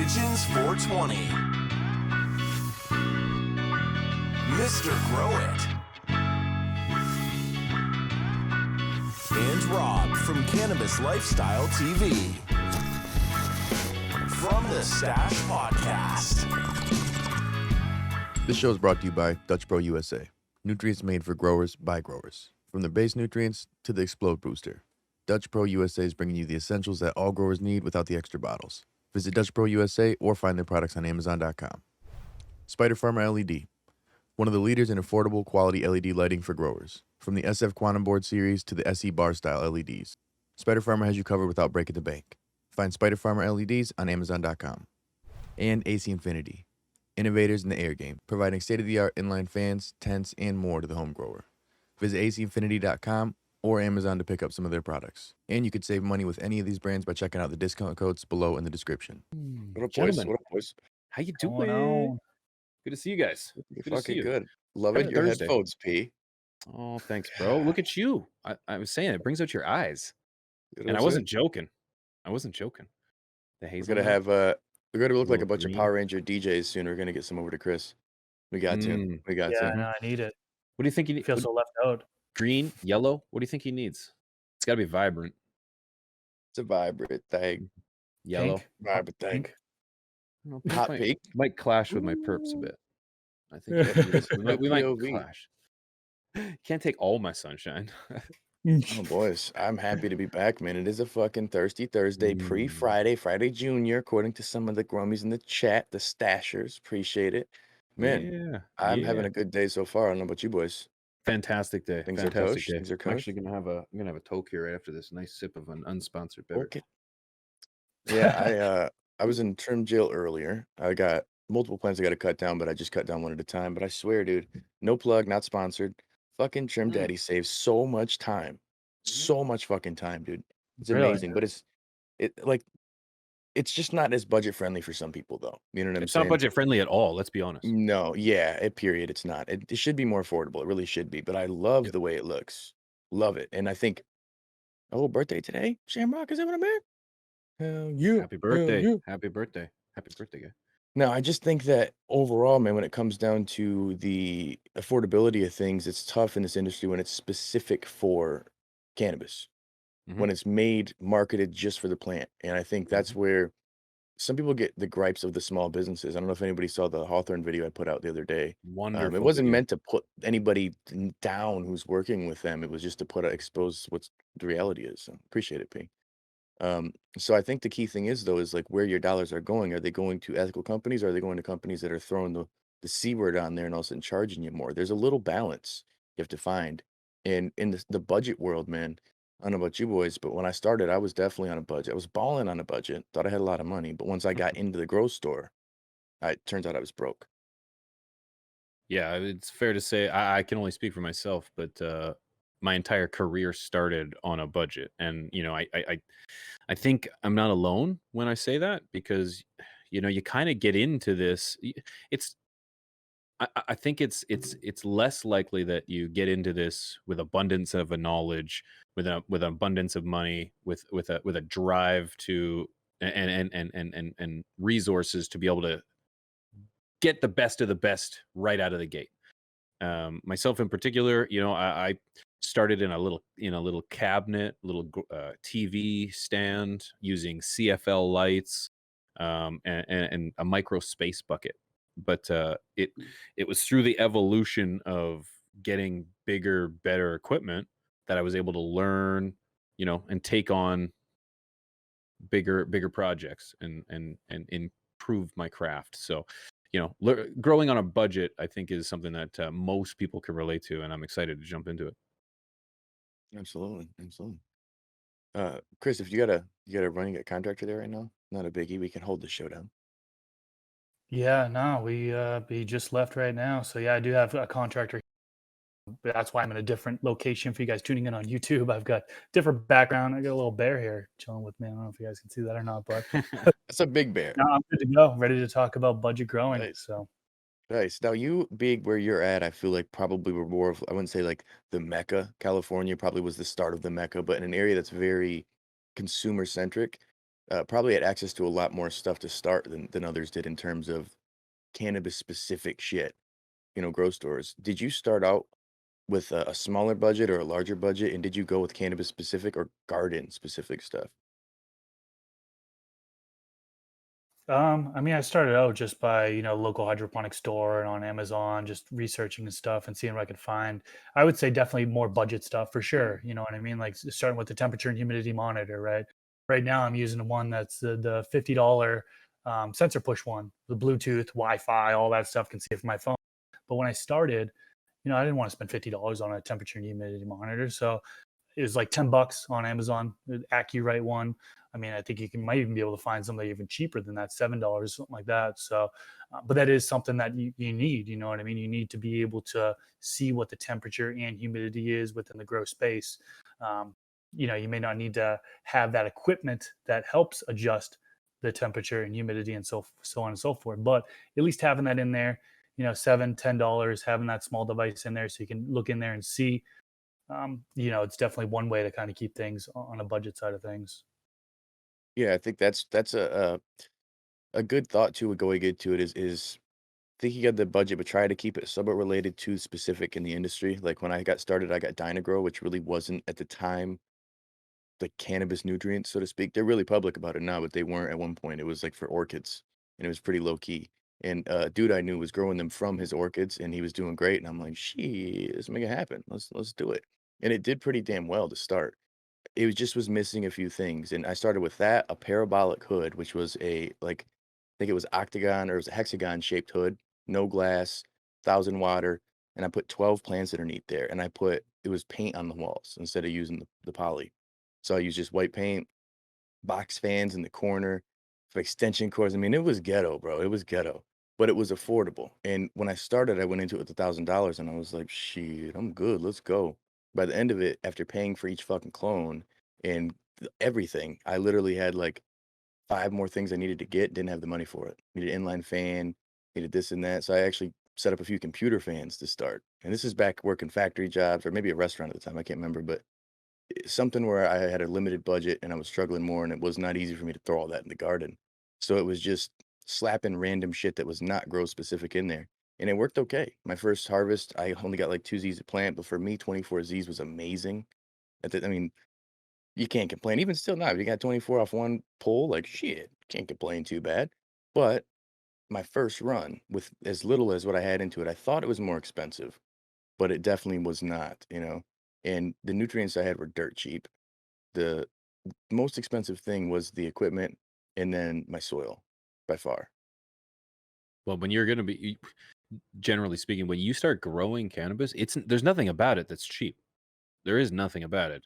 Pigeons 420. Mr. Grow It. And Rob from Cannabis Lifestyle TV. From the Stash Podcast. This show is brought to you by Dutchpro USA. Nutrients made for growers by growers. From the base nutrients to the Explode Booster. Dutchpro USA is bringing you the essentials that all growers need without the extra bottles. Visit Dutchpro USA or find their products on Amazon.com. Spider Farmer LED. One of the leaders in affordable quality LED lighting for growers. From the SF Quantum Board series to the SE Bar style LEDs. Spider Farmer has you covered without breaking the bank. Find Spider Farmer LEDs on Amazon.com. And AC Infinity. Innovators in the air game, providing state-of-the-art inline fans, tents, and more to the home grower. Visit ACinfinity.com or Amazon to pick up some of their products. And you could save money with any of these brands by checking out the discount codes below in the description. What up, boys? Gentlemen. What up, boys? How you Going doing? on. Good to see you guys. You're Good to see fucking you. good. Love Happy it. Your Thursday. headphones, P. Oh, thanks, bro. Look at you. I was saying it brings out your eyes. You know And what I I'm wasn't joking. The saying? hazel. We're gonna have we're gonna look like a Little bunch green. of Power Ranger DJs soon. We're gonna get some over to Chris. We got to. Mm. We got Yeah, to. no, I need it. What do you think you I need? feel so left out. Green, yellow? What do you think he needs? It's gotta be vibrant. It's a vibrant thing. Yellow. Pink. Vibrant thing. Pink. I don't know, pink Hot might, pink. might clash with my perps a bit. I think we might POV. clash. Can't take all my sunshine. Oh, boys, I'm happy to be back, man. It is a fucking Thirsty Thursday, pre-Friday, Friday Junior, according to some of the grummies in the chat, the stashers. Appreciate it. Man, Yeah. I'm having yeah. a good day so far. I don't know about you boys. Fantastic day. Things are Fantastic kosher, day. things are I'm actually kosher. I'm gonna have a toke here right after this nice sip of an unsponsored beverage. Okay. Yeah, I was in trim jail earlier. I got multiple plans I got to cut down, but I just cut down one at a time. But I swear, dude, no plug, not sponsored. Fucking Trim Daddy saves so much time, so much fucking time, dude. It's Really? amazing, but it's just not as budget friendly for some people, though. You know what I'm It's saying? not budget friendly at all. Let's be honest. No, yeah, period. It's not. It should be more affordable. It really should be. But I love Yep. the way it looks. Love it. And I think, oh, birthday today, Shamrock, is that what I'm at? Hell yeah. Happy birthday. Hell yeah. Happy birthday. Happy birthday, guy. No, I just think that overall, man, when it comes down to the affordability of things, it's tough in this industry when it's specific for cannabis, when it's made, marketed just for the plant. And I think that's where some people get the gripes of the small businesses. I don't know if anybody saw the Hawthorne video I put out the other day. Wonderful. It wasn't video. meant to put anybody down who's working with them. It was just to expose what the reality is. So appreciate it, P. So I think the key thing is, though, is like where your dollars are going. Are they going to ethical companies? Or are they going to companies that are throwing the C word on there and all of a sudden charging you more? There's a little balance you have to find. And in the budget world, man, I don't know about you boys, but when I started, I was definitely on a budget. I was balling on a budget, thought I had a lot of money. But once I got into the grocery store, it turns out I was broke. Yeah, it's fair to say I can only speak for myself, but my entire career started on a budget. And, I think I'm not alone when I say that because, you kind of get into this. It's I think it's less likely that you get into this with abundance of a knowledge, with an abundance of money, with a drive to and resources to be able to get the best of the best right out of the gate. Myself in particular, I started in a little cabinet, little TV stand using CFL lights, and a micro space bucket. But it was through the evolution of getting bigger, better equipment that I was able to learn, and take on bigger projects and improve my craft. So, growing on a budget, I think, is something that most people can relate to, and I'm excited to jump into it. Absolutely. Chris, if you got a running a contractor there right now, not a biggie. We can hold the show down. Yeah, no, we just left right now. So yeah, I do have a contractor. But that's why I'm in a different location for you guys tuning in on YouTube. I've got different background. I got a little bear here chilling with me. I don't know if you guys can see that or not, but That's a big bear. no, I'm good to go. Ready to talk about budget growing. Nice. So Nice. Now, you being where you're at, I feel like probably were more of, I wouldn't say like the Mecca. California probably was the start of the Mecca, but in an area that's very consumer centric. probably had access to a lot more stuff to start than others did in terms of cannabis specific shit, grow stores. Did you start out with a smaller budget or a larger budget? And did you go with cannabis specific or garden specific stuff? I mean, I started out just by, local hydroponic store and on Amazon, just researching and stuff and seeing what I could find. I would say definitely more budget stuff for sure. You know what I mean? Like starting with the temperature and humidity monitor, right? Right now, I'm using the one that's the $50 sensor push one, the Bluetooth, Wi-Fi, all that stuff can see it from my phone. But when I started, I didn't want to spend $50 on a temperature and humidity monitor, so it was like $10 on Amazon, the AccuRite one. I mean, I think might even be able to find something even cheaper than that, $7, something like that. So, but that is something that you need. You know what I mean? You need to be able to see what the temperature and humidity is within the grow space. You may not need to have that equipment that helps adjust the temperature and humidity and so on and so forth. But at least having that in there, $7, $10, having that small device in there so you can look in there and see. It's definitely one way to kind of keep things on a budget side of things. Yeah, I think that's a good thought too. Going into it is thinking of the budget, but try to keep it somewhat related to specific in the industry. Like when I got started, I got Dynagrow, which really wasn't at the time the cannabis nutrients, so to speak. They're really public about it now, but they weren't at one point. It was like for orchids, and it was pretty low key. And dude I knew was growing them from his orchids, and he was doing great. And I'm like, "She, let's make it happen. Let's do it." And it did pretty damn well to start. It was missing a few things, and I started with that, a parabolic hood, which was I think it was octagon or it was a hexagon shaped hood, no glass, 1,000 water, and I put 12 plants underneath there, and it was paint on the walls instead of using the poly. So I used just white paint, box fans in the corner, for extension cords. I mean, it was ghetto, bro. It was ghetto, but it was affordable. And when I started, I went into it with $1,000, and I was like, "Shit, I'm good. Let's go." By the end of it, after paying for each fucking clone and everything, I literally had like 5 more things I needed to get, didn't have the money for it. Needed an inline fan, needed this and that. So I actually set up a few computer fans to start. And this is back working factory jobs or maybe a restaurant at the time. I can't remember, but something where I had a limited budget and I was struggling more, and it was not easy for me to throw all that in the garden. So it was just slapping random shit that was not grow specific in there. And it worked okay. My first harvest, I only got like 2 Z's a plant, but for me, 24 Z's was amazing. I mean, you can't complain. Even still now, if you got 24 off one pull, like shit, can't complain too bad. But my first run with as little as what I had into it, I thought it was more expensive, but it definitely was not. And the nutrients I had were dirt cheap. The most expensive thing was the equipment and then my soil by far. Well, when you're going to be, generally speaking, when you start growing cannabis, there's nothing about it that's cheap. There is nothing about it,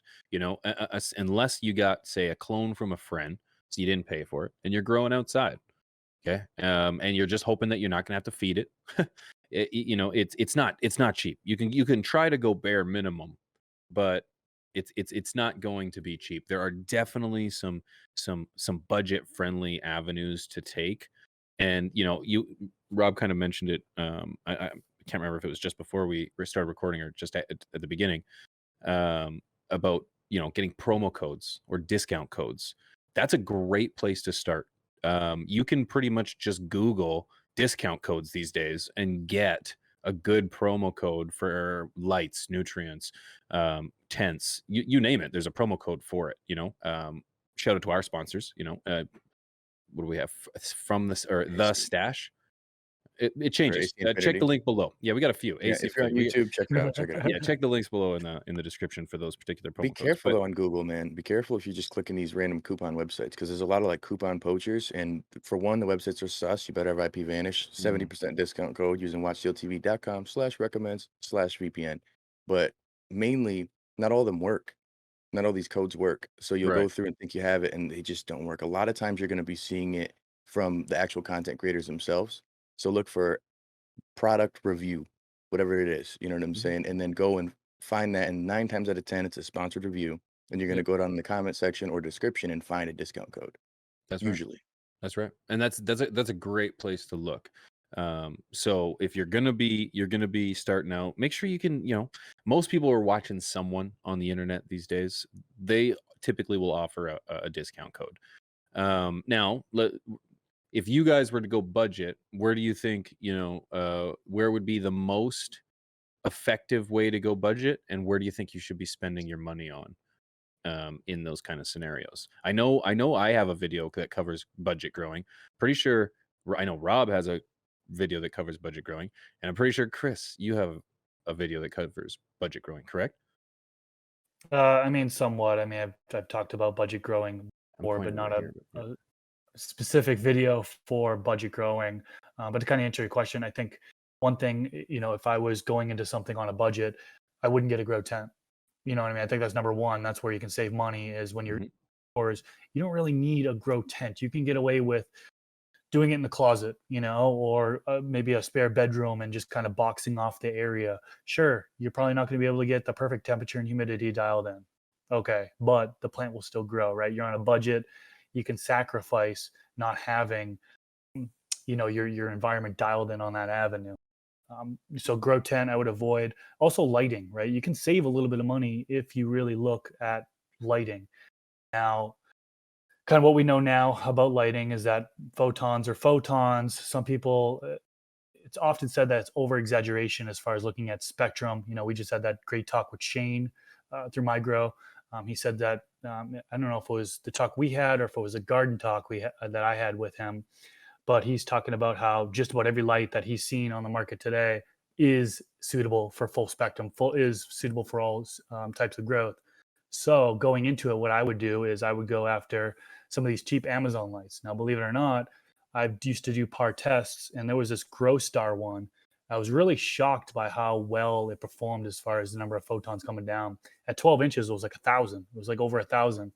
unless you got, say, a clone from a friend, so you didn't pay for it, and you're growing outside. Okay, and you're just hoping that you're not going to have to feed it. It's not cheap. You can try to go bare minimum, but it's not going to be cheap. There are definitely some budget friendly avenues to take, and Rob kind of mentioned it. I can't remember if it was just before we started recording or just at the beginning, about getting promo codes or discount codes. That's a great place to start. You can pretty much just Google discount codes these days and get a good promo code for lights, nutrients, tents, you name it. There's a promo code for it. Shout out to our sponsors. What do we have from this or the AC stash? It or changes. AC Check the Infinity. link below. Yeah, we got a few. Yeah, AC if you're on Infinity. YouTube, check it out. Check it out. Yeah, check the links below in the description for those particular Be promo codes. careful But though on Google, man. Be careful if you're just clicking these random coupon websites because there's a lot of like coupon poachers. And for one, the websites are sus. You better have IPVanish, 70% discount code using watchcltv.com/recommends/VPN. But mainly, not all of them work. Not all these codes work. So you'll go right, through and think you have it, and they just don't work. A lot of times you're going to be seeing it from the actual content creators themselves. So look for product review, whatever it is, you know what I'm saying? And then go and find that, and 9 times out of 10, it's a sponsored review, and you're gonna yep, go down in the comment section or description and find a discount code, that's right. usually. That's right, and that's a great place to look. So if you're gonna be starting out, make sure you can. Most people are watching someone on the internet these days. They typically will offer a discount code. Now, if you guys were to go budget, where do you think, where would be the most effective way to go budget, and where do you think you should be spending your money on in those kind of scenarios? I have a video that covers budget growing. Pretty sure I know Rob has a video that covers budget growing, and I'm pretty sure Chris, you have a video that covers budget growing, correct? I mean, somewhat. I mean, I've talked about budget growing I'm before, but pointing not over here. But a specific video for budget growing. But to kind of answer your question, I think one thing, if I was going into something on a budget, I wouldn't get a grow tent. You know what I mean? I think that's number one. That's where you can save money is when you're Mhm. outdoors. You don't really need a grow tent. You can get away with doing it in the closet, or maybe a spare bedroom and just kind of boxing off the area. Sure, you're probably not going to be able to get the perfect temperature and humidity dialed in. Okay, but the plant will still grow, right? You're on a budget. You can sacrifice not having, your environment dialed in on that avenue. So grow tent, I would avoid. Also lighting, right? You can save a little bit of money if you really look at lighting. Now, kind of what we know now about lighting is that photons are photons. Some people, it's often said that it's over exaggeration as far as looking at spectrum. We just had that great talk with Shane through MyGrow. He said that I don't know if it was the talk we had or if it was a garden talk that I had with him, but he's talking about how just about every light that he's seen on the market today is suitable for full spectrum, is suitable for all types of growth. So going into it, what I would do is I would go after some of these cheap Amazon lights. Now, believe it or not, I used to do par tests, and there was this Grow Star one. I was really shocked by how well it performed as far as the number of photons coming down. At 12 inches, it was like 1,000. It was like over 1,000.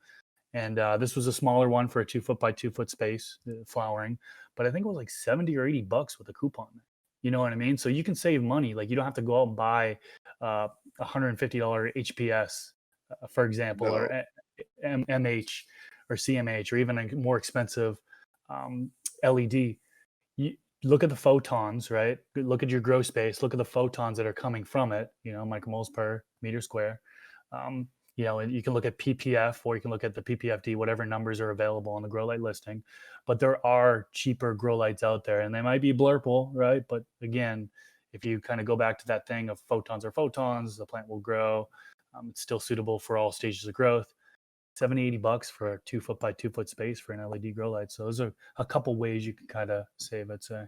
And this was a smaller one for a 2 foot by 2 foot space flowering, but I think it was like 70 or $80 with a coupon. You know what I mean? So you can save money. Like you don't have to go out and buy $150 HPS, for example, No. or MH or CMH, or even a more expensive LED. You look at the photons, right? Look at your grow space. Look at the photons that are coming from it. Micromoles per meter square. And you can look at PPF, or you can look at the PPFD, whatever numbers are available on the grow light listing. But there are cheaper grow lights out there, and they might be blurple, right? But again, if you kind of go back to that thing of photons are photons, the plant will grow. It's still suitable for all stages of growth. $70-$80 for a 2 foot by 2 foot space for an LED grow light. So those are a couple ways you can kind of save, I'd say.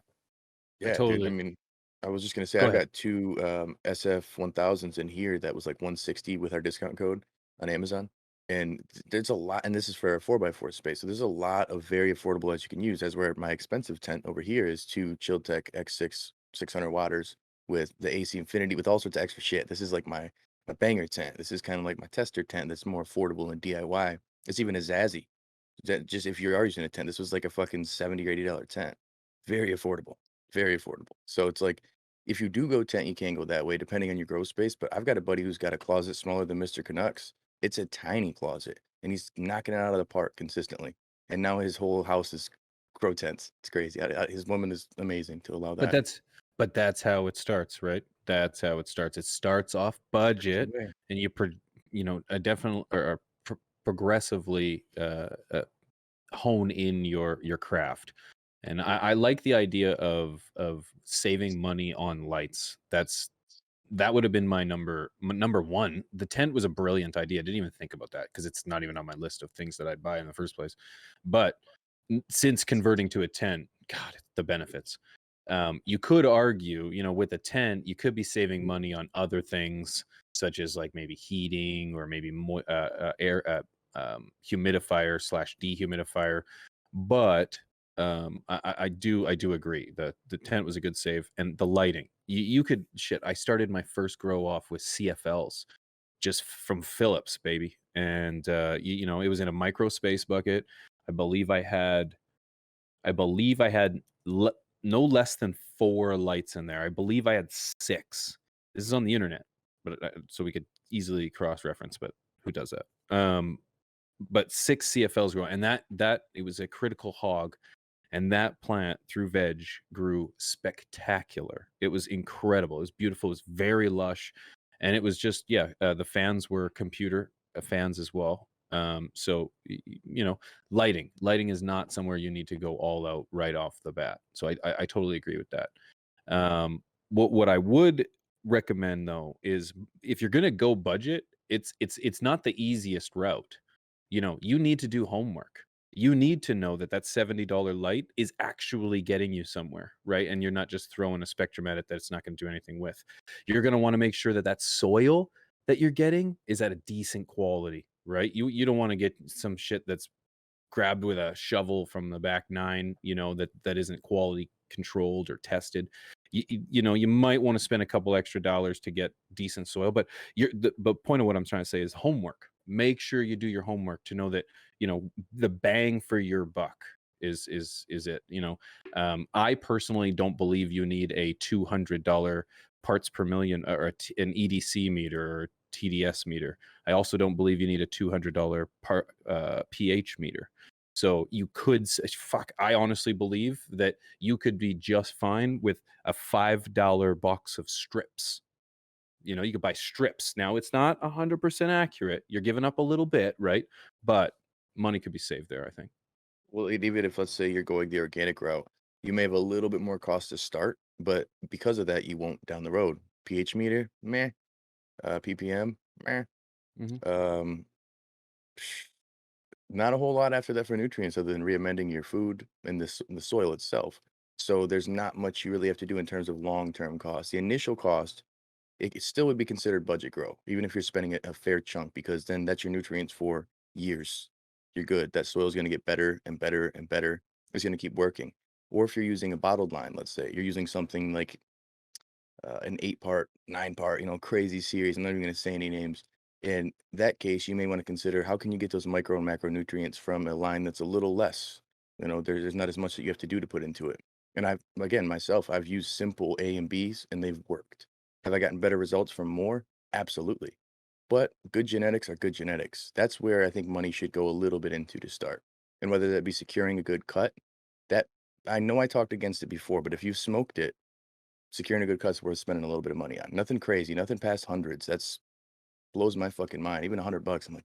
Yeah, dude. totally. I mean, I was just gonna say Go I've ahead. got two SF1000s in here that was like 160 with our discount code on Amazon. And there's a lot, and this is for a 4x4 space. So there's a lot of very affordable lights you can use. As where my expensive tent over here is two Chiltech X6 600 watters with the AC Infinity with all sorts of extra shit. This is like my banger tent. This is kind of like my tester tent that's more affordable and DIY. It's even a Zazzy. Just if you're already using a tent, this was like a fucking $70 or $80 tent. Very affordable. Very affordable. So it's like if you do go tent, you can go that way depending on your grow space. But I've got a buddy who's got a closet smaller than Mr. Canucks. It's a tiny closet, and he's knocking it out of the park consistently. And now his whole house is grow tents. It's crazy. His woman is amazing to allow But that. that's how it starts, right? That's how it starts. It starts off That's the budget, way. and a definitely or progressively hone in your craft. And I like the idea of saving money on lights. That would have been my number one. The tent was a brilliant idea. I didn't even think about that because it's not even on my list of things that I'd buy in the first place. But since converting to a tent, God, the benefits. You could argue, with a tent, you could be saving money on other things such as like maybe heating or maybe air humidifier / dehumidifier. But I do agree that the tent was a good save, and the lighting. You could shit. I started my first grow off with CFLs, just from Philips, baby, and it was in a micro space bucket. I believe I had no less than 4 lights in there. I believe I had 6. This is on the internet, but so we could easily cross reference. But who does that? But 6 CFLs growing, and that it was a critical hog. And that plant through veg grew spectacular. It was incredible. It was beautiful. It was very lush. And it was just, the fans were computer fans as well. So lighting is not somewhere you need to go all out right off the bat. So I totally agree with that. What I would recommend though is if you're gonna go budget, it's not the easiest route. You need to do homework. You need to know that that $70 light is actually getting you somewhere, right? And you're not just throwing a spectrum at it that it's not going to do anything with. You're going to want to make sure that that soil that you're getting is at a decent quality, right? You don't want to get some shit that's grabbed with a shovel from the back nine, that isn't quality controlled or tested. You might want to spend a couple extra dollars to get decent soil, but but point of what I'm trying to say is homework. Make sure you do your homework to know that the bang for your buck is it. I personally don't believe you need a $200 parts per million or an EDC meter or TDS meter. I also don't believe you need a $200 pH meter. So you could I honestly believe that you could be just fine with a $5 box of strips. You could buy strips. Now it's not 100% accurate. You're giving up a little bit, right? But money could be saved there, I think. Well, even if, let's say, you're going the organic route, you may have a little bit more cost to start, but because of that, you won't down the road. pH meter, meh. ppm, meh. Mhm. Um, not a whole lot after that for nutrients other than reamending your food and the soil itself. So there's not much you really have to do in terms of long-term cost. The initial cost, it still would be considered budget grow, even if you're spending a fair chunk, because then that's your nutrients for years. You're good. That soil is going to get better and better and better. It's going to keep working. Or if you're using a bottled line, let's say you're using something like an 8-part, 9-part, crazy series. I'm not even going to say any names. In that case, you may want to consider how can you get those micro and macronutrients from a line that's a little less. There's not as much that you have to do to put into it. And I've used simple A and Bs and they've worked. Have I gotten better results from more? Absolutely. But good genetics are good genetics. That's where I think money should go a little bit into to start. And whether that be securing a good cut, that I know I talked against it before, but if you've smoked it, securing a good cut's worth spending a little bit of money on. Nothing crazy, nothing past hundreds. That's blows my fucking mind. Even $100, I'm like,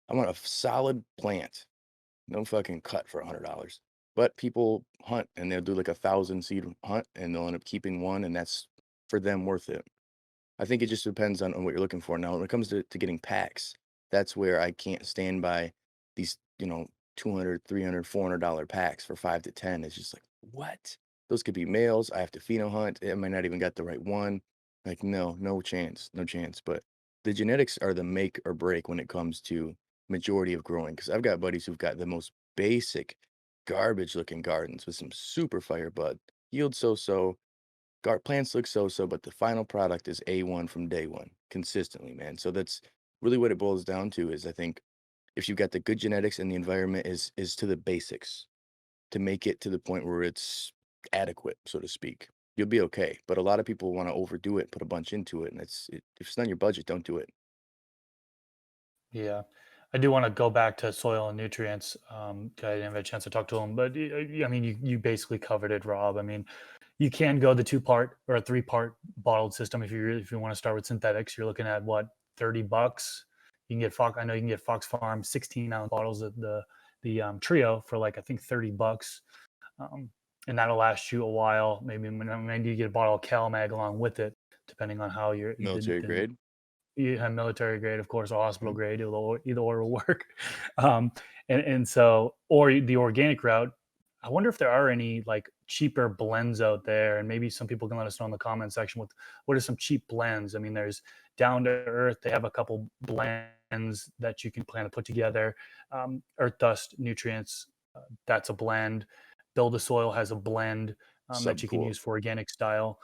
I want a solid plant, no fucking cut for $100. But people hunt and they'll do like 1,000 seed hunt and they'll end up keeping one, and that's for them worth it. I think it just depends on what you're looking for. Now, when it comes to getting packs, that's where I can't stand by these, $200, $300, $400 packs for 5 to 10. It's just like, what? Those could be males. I have to pheno hunt. I might not even got the right one. Like, no chance, no chance. But the genetics are the make or break when it comes to majority of growing. Because I've got buddies who've got the most basic, garbage looking gardens with some super fire bud, yield so. Plants look so, but the final product is A1 from day one, consistently, man. So that's really what it boils down to is I think if you've got the good genetics and the environment is to the basics to make it to the point where it's adequate, so to speak, you'll be okay. But a lot of people want to overdo it, put a bunch into it, and if it's not your budget, don't do it. Yeah. I do want to go back to soil and nutrients. 'Cause I didn't have a chance to talk to him, but I mean, you basically covered it, Rob. I mean, you can go the 2-part or a 3-part bottled system if you want to start with synthetics. You're looking at what, $30. You can get Fox. I know you can get Fox Farm 16-ounce bottles of the trio for like I think $30, um, and that'll last you a while. Maybe you get a bottle of CalMag along with it, depending on how you're Military grade. you have military grade, of course, or hospital Mhm. grade. Either or will work. Um, and so, or the organic route. I wonder if there are any like cheaper blends out there, and maybe some people can let us know in the comment section with what are some cheap blends. I mean, there's Down to Earth. They have a couple blends that you can plan to put together. Earth Dust Nutrients, that's a blend. Build a Soil has a blend that you can Subcool. use for organic style.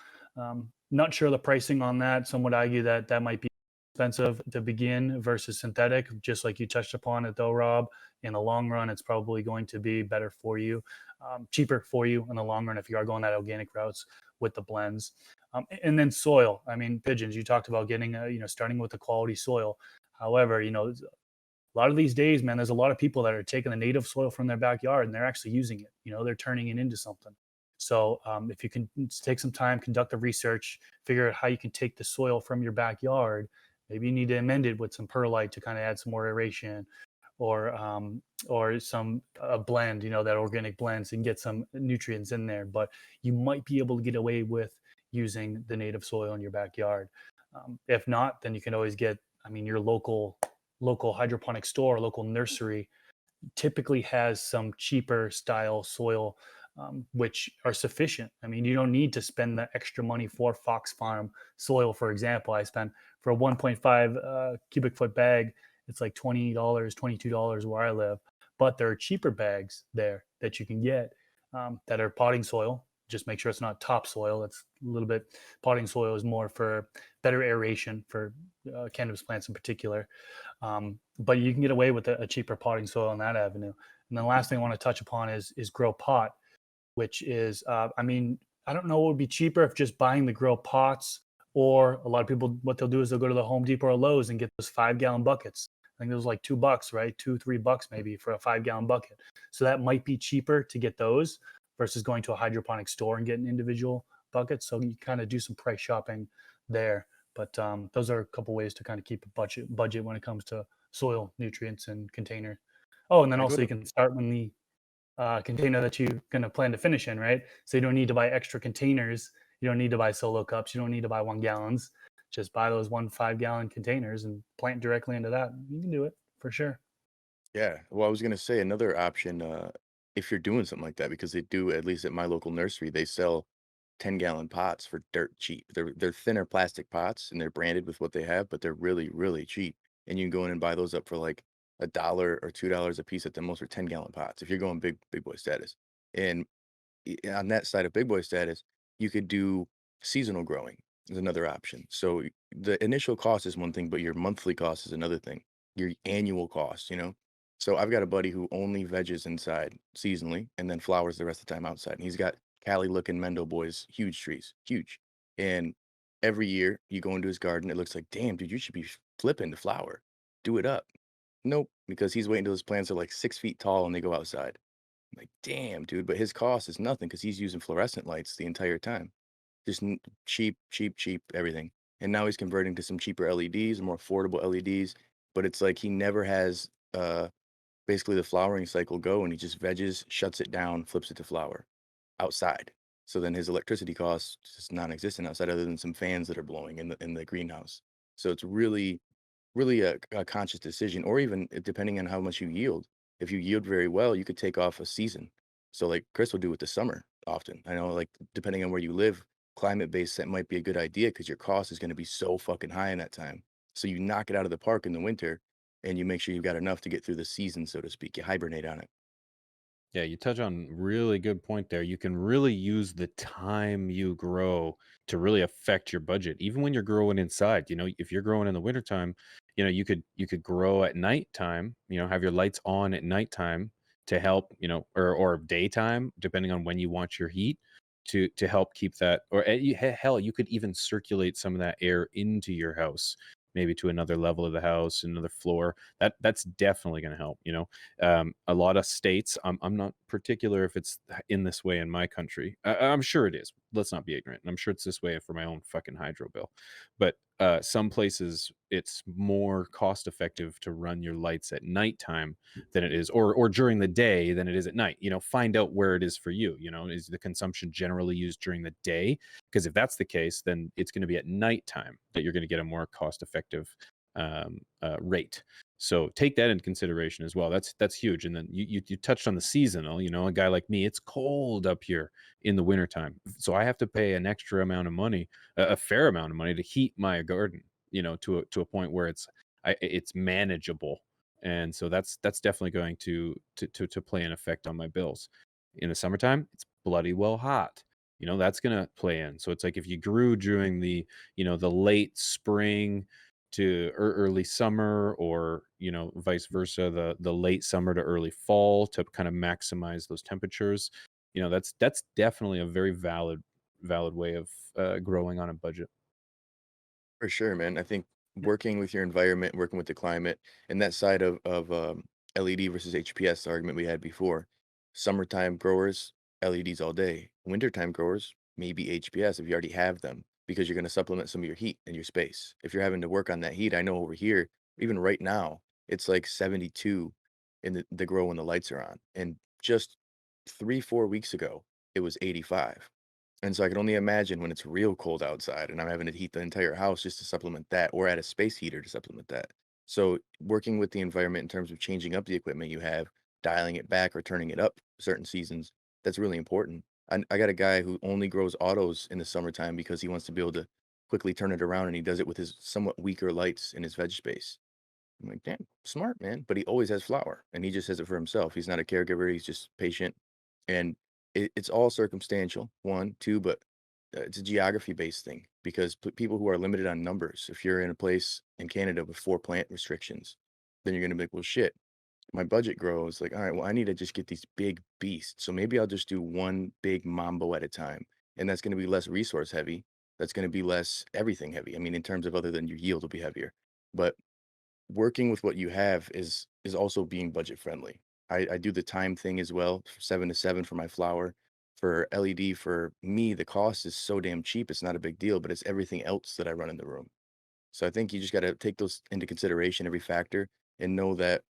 Not sure the pricing on that. Some would argue that that might be expensive to begin versus synthetic. Just like you touched upon it, though, Rob. In the long run, it's probably going to be better for you, cheaper for you in the long run if you are going that organic routes with the blends. And then soil. I mean, Pigeons. You talked about getting, starting with the quality soil. However, a lot of these days, man, there's a lot of people that are taking the native soil from their backyard and they're actually using it. They're turning it into something. So if you can take some time, conduct the research, figure out how you can take the soil from your backyard Maybe you need to amend it with some perlite to kind of add some more aeration, or some blend, that organic blend, so you can get some nutrients in there. But you might be able to get away with using the native soil in your backyard. If not, then you can always get, I mean, your local hydroponic store, local nursery typically has some cheaper style soil, which are sufficient. I mean, you don't need to spend the extra money for Fox Farm soil. For example, I spent for a 1.5 cubic foot bag, it's like $20, $22 where I live. But there are cheaper bags there that you can get, that are potting soil. Just make sure it's not topsoil. It's a little bit, potting soil is more for better aeration for cannabis plants in particular. But you can get away with a cheaper potting soil in that avenue. And the last thing I want to touch upon is grow pot, which is, I mean, I don't know what would be cheaper, if just buying the grow pots, or a lot of people, what they'll do is they'll go to the Home Depot or Lowe's and get those 5 gallon buckets. I think it was like $2, right? $2, $3 maybe for a 5 gallon bucket. So that might be cheaper to get those versus going to a hydroponic store and getting individual buckets. So you kind of do some price shopping there. But those are a couple ways to kind of keep a budget when it comes to soil, nutrients, and container. Oh, and then I go also you to can start when the container that you're going to plan to finish in, right? So you don't need to buy extra containers. You don't need to buy solo cups. You don't need to buy 1 gallons. Just buy those 1 5 gallon containers and plant directly into that. You can do it for sure. Yeah. Well, I was gonna say another option, if you're doing something like that, because they do, at least at my local nursery, they sell 10-gallon pots for dirt cheap. They're thinner plastic pots and they're branded with what they have, but they're really, really cheap. And you can go in and buy those up for like $1 or $2 a piece at the most, for 10-gallon pots if you're going big boy status. And on that side of big boy status, you could do seasonal growing is another option. So the initial cost is one thing, but your monthly cost is another thing. Your annual cost, you know. So I've got a buddy who only veggies inside seasonally and then flowers the rest of the time outside. And he's got Cali looking Mendo boys, huge trees, huge. And every year you go into his garden, it looks like, damn, dude, you should be flipping the flower. Do it up. Nope, because he's waiting till his plants are like 6 feet tall and they go outside. I'm like, damn, dude, but his cost is nothing because he's using fluorescent lights the entire time. Just cheap, cheap, cheap, everything. And now he's converting to some cheaper LEDs, more affordable LEDs. But it's like he never has basically the flowering cycle go, and he just veggies, shuts it down, flips it to flower outside. So then his electricity costs just non-existent outside, other than some fans that are blowing in the greenhouse. So it's really a conscious decision, or even depending on how much you yield. If you yield very well, you could take off a season. So like Chris will do with the summer often. I know, like, depending on where you live, climate based, that might be a good idea because your cost is going to be so fucking high in that time. So you knock it out of the park in the winter and you make sure you've got enough to get through the season, so to speak. You hibernate on it. Yeah, you touch on really good point there. You can really use the time you grow to really affect your budget. Even when you're growing inside, if you're growing in the wintertime, you could grow at nighttime, have your lights on at nighttime to help, or daytime, depending on when you want your heat to help keep that, or hell, you could even circulate some of that air into your house, maybe to another level of the house, another floor. That's definitely going to help, a lot of states, I'm not particular if it's in this way in my country. I'm sure it is. Let's not be ignorant. I'm sure it's this way for my own fucking hydro bill. But some places it's more cost effective to run your lights at nighttime than it is, or during the day than it is at night. Find out where it is for you. Is the consumption generally used during the day? Because if that's the case, then it's going to be at nighttime that you're going to get a more cost effective rate. So take that into consideration as well. That's huge. And then you touched on the seasonal. A guy like me, it's cold up here in the wintertime, so I have to pay an extra amount of money, a fair amount of money, to heat my garden. To a point where it's manageable, and so that's definitely going to play an effect on my bills. In the summertime, it's bloody well hot. That's going to play in. So it's like if you grew during the late spring to early summer, or vice versa, the late summer to early fall, to kind of maximize those temperatures, that's definitely a very valid way of growing on a budget. For sure, man. I think working with your environment, working with the climate, and that side of LED versus HPS argument we had before. Summertime growers, LEDs all day. Wintertime growers, maybe HPS if you already have them. because you're going to supplement some of your heat in your space. If you're having to work on that heat, I know over here, even right now, it's like 72 in the grow when the lights are on. And just 3-4 weeks ago, it was 85. And so I can only imagine when it's real cold outside and I'm having to heat the entire house just to supplement that, or add a space heater to supplement that. So working with the environment in terms of changing up the equipment you have, dialing it back or turning it up certain seasons, that's really important. I got a guy who only grows autos in the summertime because he wants to be able to quickly turn it around, and he does it with his somewhat weaker lights in his veg space. I'm like, damn, smart, man. But he always has flower, and he just has it for himself. He's not a caregiver. He's just patient. And it's all circumstantial, one, two, but it's a geography-based thing because people who are limited on numbers, if you're in a place in Canada with 4 plant restrictions, then you're going to be like, well, shit, my budget grows. Like, all right, well, I need to just get these big beasts. So maybe I'll just do one big mambo at a time. And that's going to be less resource heavy. That's going to be less everything heavy. I mean, in terms of other than your yield will be heavier. But working with what you have is also being budget friendly. I do the time thing as well, 7 to 7 for my flower. For LED, for me, the cost is so damn cheap. It's not a big deal, but it's everything else that I run in the room. So I think you just got to take those into consideration, every factor, and know that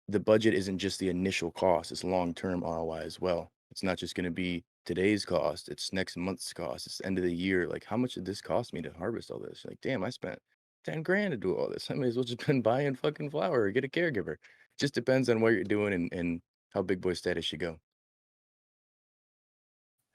the budget isn't just the initial cost, it's long-term ROI as well. It's not just going to be today's cost, it's next month's cost, it's the end of the year. Like, how much did this cost me to harvest all this? Like, damn, I spent 10 grand to do all this. I may as well just been buying fucking flour or get a caregiver. Just depends on what you're doing and how big boy status you go.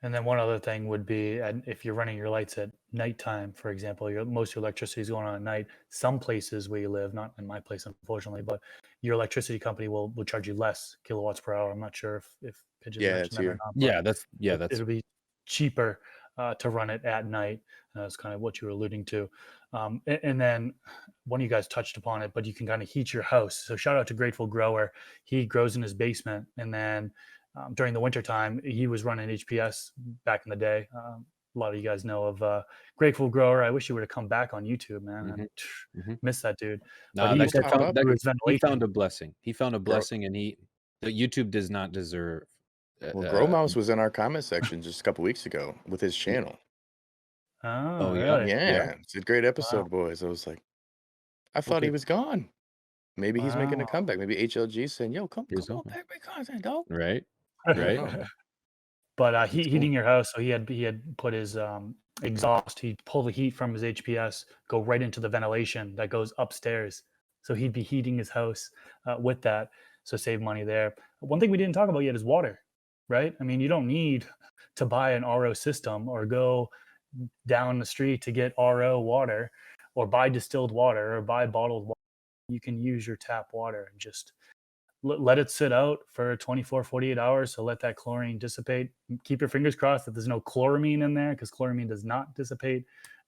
And then one other thing would be, and if you're running your lights at nighttime, for example, most of your electricity is going on at night. Some places where you live, not in my place, unfortunately, but your electricity company will charge you less kilowatts per hour. I'm not sure if Pigeons Yeah, mentioned it's that or here. not, but That's it'll be cheaper to run it at night. That's kind of what you were alluding to. And then one of you guys touched upon it, but you can kind of heat your house. So shout out to Grateful Grower. He grows in his basement, and then during the wintertime, he was running HPS back in the day. A lot of you guys know of Grateful Grower. I wish he would have come back on YouTube, man. I miss that dude. But Nah, he Nice gets pop up up. through his he ventilation. found a blessing. He found a Grow, blessing, and the YouTube does not deserve. well, Grow Mouse was in our comment section just a couple weeks ago with his y- channel. Oh, oh yeah, really? yeah. Yeah, it's a great Wow. episode, boys. I was like, I thought he Okay, was gone. Maybe he's making a Wow. comeback. Maybe HLG saying, "Yo, come here's on hoping. back, make content, dog." Right, I don't right. know, man. But That's cool. heating your house, so he had put his exhaust. He'd pull the heat from his HPS, go right into the ventilation that goes upstairs. So he'd be heating his house with that, so save money there. One thing we didn't talk about yet is water, right? I mean, you don't need to buy an RO system or go down the street to get RO water, or buy distilled water or buy bottled water. You can use your tap water and just let it sit out for 24, 48 hours. So let that chlorine dissipate. Keep your fingers crossed that there's no chloramine in there, because chloramine does not dissipate,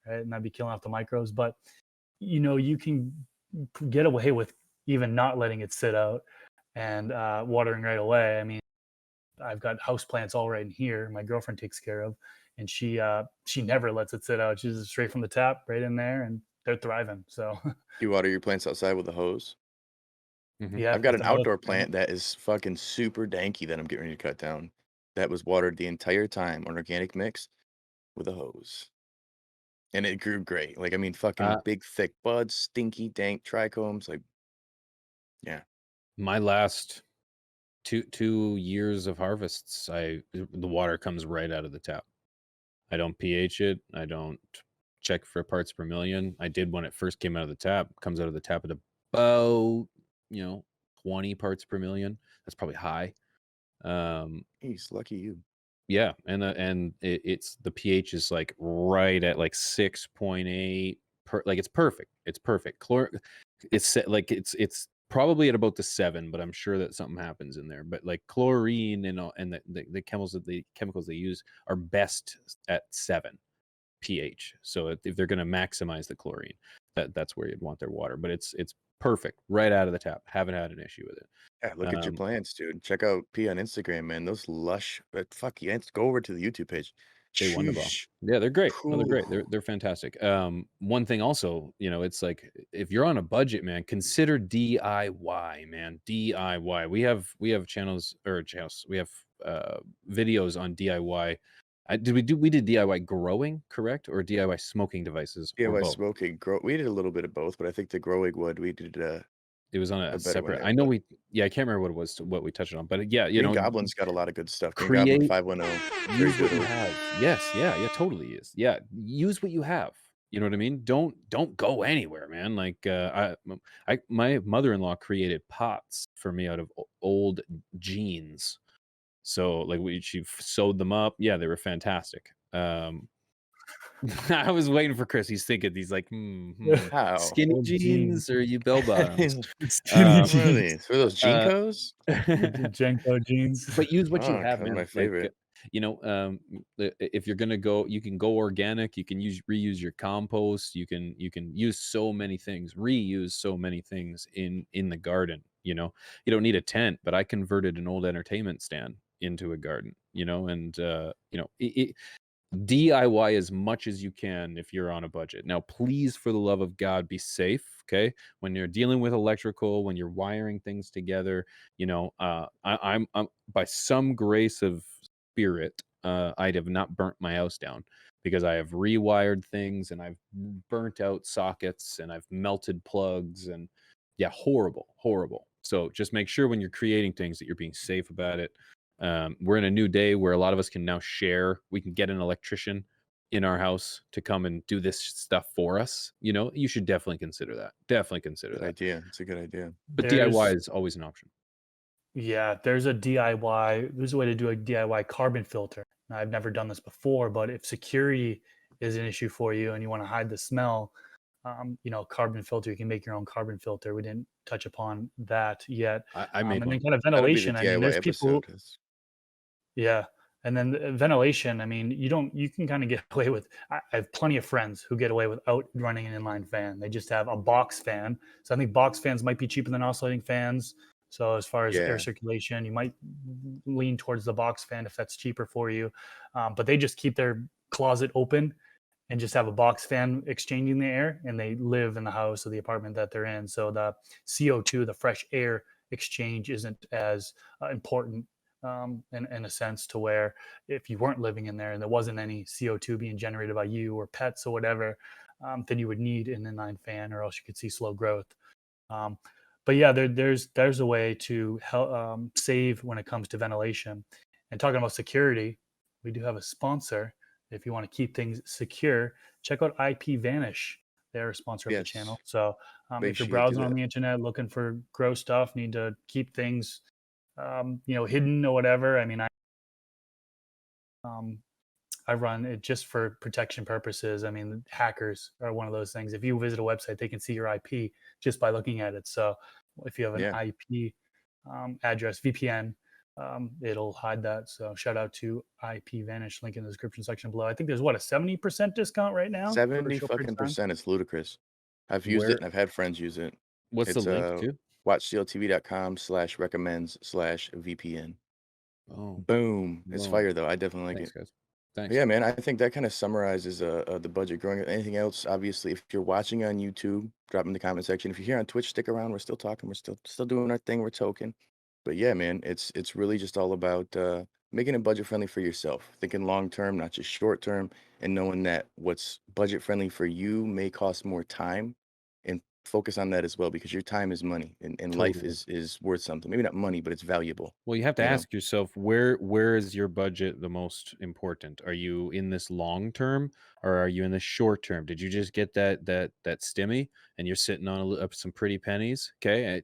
right? And that'd be killing off the microbes. But you can get away with even not letting it sit out and watering right away. I mean, I've got house plants all right in here. My girlfriend takes care of, and she never lets it sit out. She's straight from the tap right in there, and they're thriving. So You water your plants outside with a hose? yeah, I've got with an the hose. outdoor plant that is fucking super danky that I'm getting ready to cut down. That was watered the entire time on organic mix with a hose. And it grew great. Like, I mean, fucking Uh, big, thick buds, stinky, dank trichomes. Like, yeah. my last two years of harvests, the water comes right out of the tap. I don't pH it. I don't check for parts per million. I did when it first came out of the tap. Comes out of the tap at about 20 parts per million. That's probably high. He's lucky you. Yeah, and it's the pH is like right at like 6.8 like it's perfect. It's perfect. It's probably at about the 7, but I'm sure that something happens in there. But like chlorine and the chemicals they use are best at 7 pH. So if they're going to maximize the chlorine, that's where you'd want their water. But it's perfect right out of the tap. Haven't had an issue with it. Yeah, look at your plants, dude. Check out P on Instagram, man. Those lush, but fuck yeah, go over to the YouTube page. They wonderful. Sheesh. Yeah, they're great. No, they're great. Whew. They're fantastic. One thing also, it's like if you're on a budget, man, consider DIY, man. DIY. We have channels or channels. We have videos on DIY we did DIY growing, correct, or DIY smoking devices, or DIY both? smoking, we did a little bit of both, but I think the growing one we did It was on a a better one separate. there. I know But I can't remember what it was, what we touched on, but yeah, Green Goblin's got a lot of good stuff. Green Goblin create 510, very use what good you old. have. Yes, yeah, totally is. Yeah, use what you have. You know what I mean? Don't go anywhere, man. Like my mother-in-law created pots for me out of old jeans. So like she sewed them up. Yeah, they were fantastic. I was waiting for Chris. He's thinking, he's like, How? skinny Old jeans. jeans or you bell bottoms? Skinny What are jeans. these? For those Uh, Jinkos? Jenko jeans. but use what you Fuck, have, that's my man. Like, favorite. if you're gonna go, you can go organic. You can reuse your compost. You can use so many things, reuse so many things in the garden. You don't need a tent, but I converted an old entertainment stand into a garden. And DIY as much as you can if you're on a budget. Now, please, for the love of God, be safe. Okay, when you're dealing with electrical, when you're wiring things together, I'm by some grace of spirit, I have not burnt my house down, because I have rewired things and I've burnt out sockets and I've melted plugs, and yeah, horrible, horrible. So just make sure when you're creating things that you're being safe about it. We're in a new day where a lot of us can now share. We can get an electrician in our house to come and do this stuff for us. You should definitely consider that. Definitely consider Good that. idea. It's a good idea. But There's- DIY is always an option. Yeah, there's a DIY. There's a way to do a DIY carbon filter. Now, I've never done this before, but if security is an issue for you and you want to hide the smell, carbon filter, you can make your own carbon filter. We didn't touch upon that yet. I made And one. then kind of That'll be the ventilation. I mean, DIY there's people. episode. Yeah. And then ventilation, I mean, you can kind of get away with, I have plenty of friends who get away without running an inline fan. They just have a box fan. So I think box fans might be cheaper than oscillating fans. So as far as air Yeah. circulation, you might lean towards the box fan if that's cheaper for you. But they just keep their closet open and just have a box fan exchanging the air, and they live in the house or the apartment that they're in. So the CO2, the fresh air exchange, isn't as important in a sense, to where if you weren't living in there and there wasn't any CO2 being generated by you or pets or whatever, then you would need an inline fan, or else you could see slow growth. But yeah, there's a way to help save when it comes to ventilation. And talking about security, we do have a sponsor. If you want to keep things secure, check out IPVanish. They're a sponsor of the Yes. channel. So Make if sure you're you do browsing on that. the internet looking for gross stuff, need to keep things hidden or whatever. I mean, I run it just for protection purposes. I mean, hackers are one of those things. If you visit a website, they can see your IP just by looking at it. So if you have an Yeah. IP address, VPN, it'll hide that. So shout out to IPVanish, link in the description section below. I think there's a 70% discount right now. for a 70 short period fucking of time. percent. It's ludicrous. I've used Where- it and I've had friends use it. What's the It's link to? watchcltv.com/recommends/VPN. Oh, Boom. It's Boom. fire though. I definitely like thanks, it. guys. But Thanks. yeah, man, I think that kind of summarizes the budget growing. Anything else? Obviously, if you're watching on YouTube, drop in the comment section. If you're here on Twitch, stick around. We're still talking. We're still doing our thing. We're token. But yeah, man, it's really just all about making it budget friendly for yourself, thinking long term, not just short term, and knowing that what's budget friendly for you may cost more time, and focus on that as well, because your time is money, and life Totally. is worth something. Maybe not money, but it's valuable. Well, you have to you know? ask yourself, where is your budget the most important? Are you in this long term, or are you in the short term? Did you just get that stimmy and you're sitting on some pretty pennies? Okay,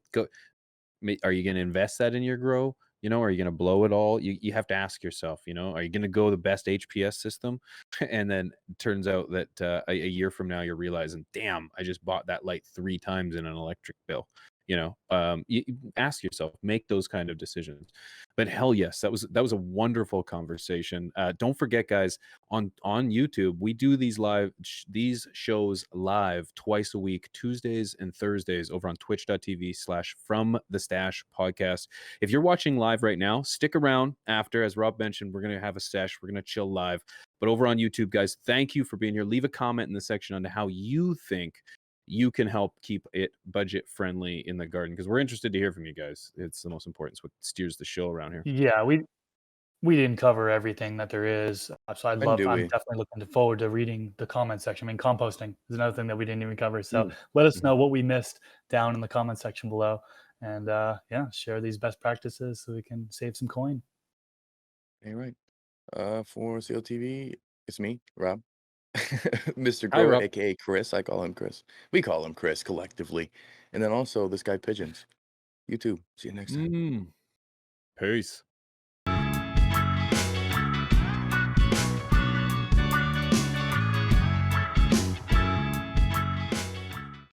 are you going to invest that in your grow? Are you going to blow it all? You have to ask yourself, are you going to go the best HPS system? And then it turns out that a year from now, you're realizing, damn, I just bought that light 3 times in an electric bill. You ask yourself, make those kind of decisions. But hell yes, that was a wonderful conversation. Don't forget, guys, on YouTube, we do these shows live twice a week, Tuesdays and Thursdays, over on twitch.tv/From the Stash podcast. If you're watching live right now, stick around after. As Rob mentioned, we're going to have a stash. We're going to chill live. But over on YouTube, guys, thank you for being here. Leave a comment in the section on how you think you can help keep it budget friendly in the garden, because we're interested to hear from you guys. It's the most important. It's what steers the show around here. Yeah, we didn't cover everything that there is. So When do I'm we? definitely looking forward to reading the comment section. I mean, composting is another thing that we didn't even cover. So Mm, let us mhm. know what we missed down in the comment section below. And yeah, share these best practices so we can save some coin. All right. For CLtv, it's me, Rob. Mr. Hi, Grower, Rob. aka Chris. I call him Chris. We call him Chris collectively. And then also this guy Pigeons. You too. See you next time. Peace.